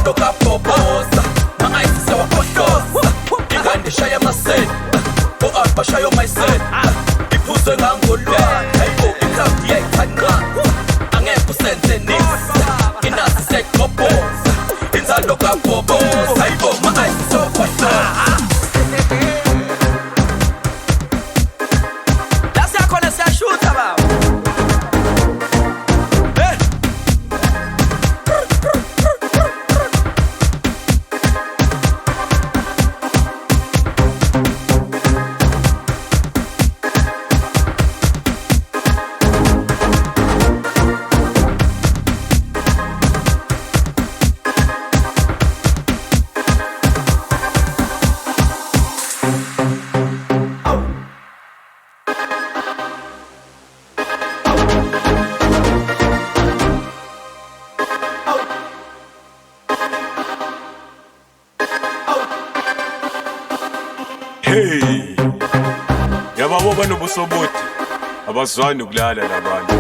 Inzalo kaBhoboza Mangayisi waphohloza Ingane shaya maseni O-Alpha shayo myself Iphuzwe ngangolwane Hayibo i-crowd yayithanqa Angeke usenze nisi Inasi sekobhoza Inzalo kaBhoboza Hayibo mangayisi waphohloza Hey, yababo nobusobothi abazwani ukulala labantu.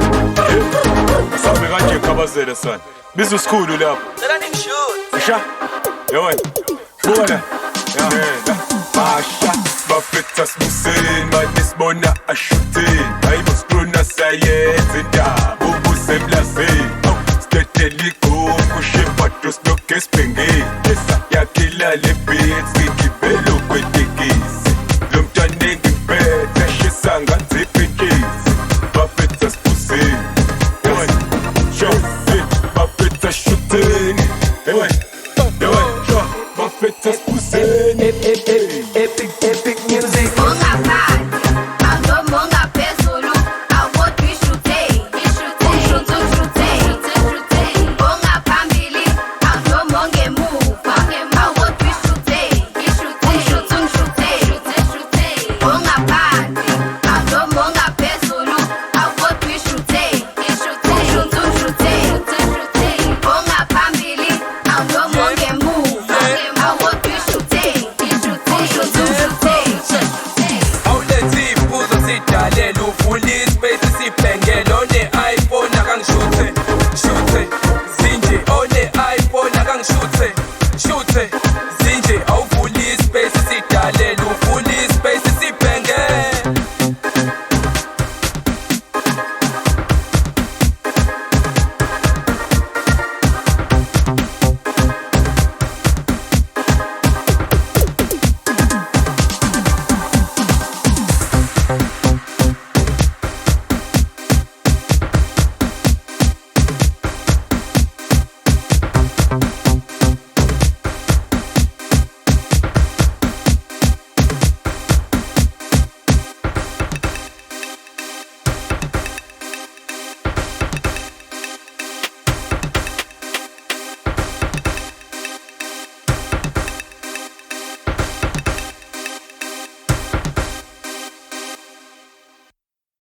Sabe kanje khabazela sana. Biza usikhulu lapho. Cela ningishuthe. Sha. Yewena. Bona. Yahela. Basha, bafetha sibuseni, manisibona ashuteni. Hayibo Stru Nuz sayenza indaba ubusemlaseni. Steteli kushe patros nokes pengeni. Yakhila le beats ngigibelo kwetekisi. Lo mntwana engibetha shisa ngathi phikisi. Bafetha sibuseni. Yewena. Bafetha shuteni. Yewena.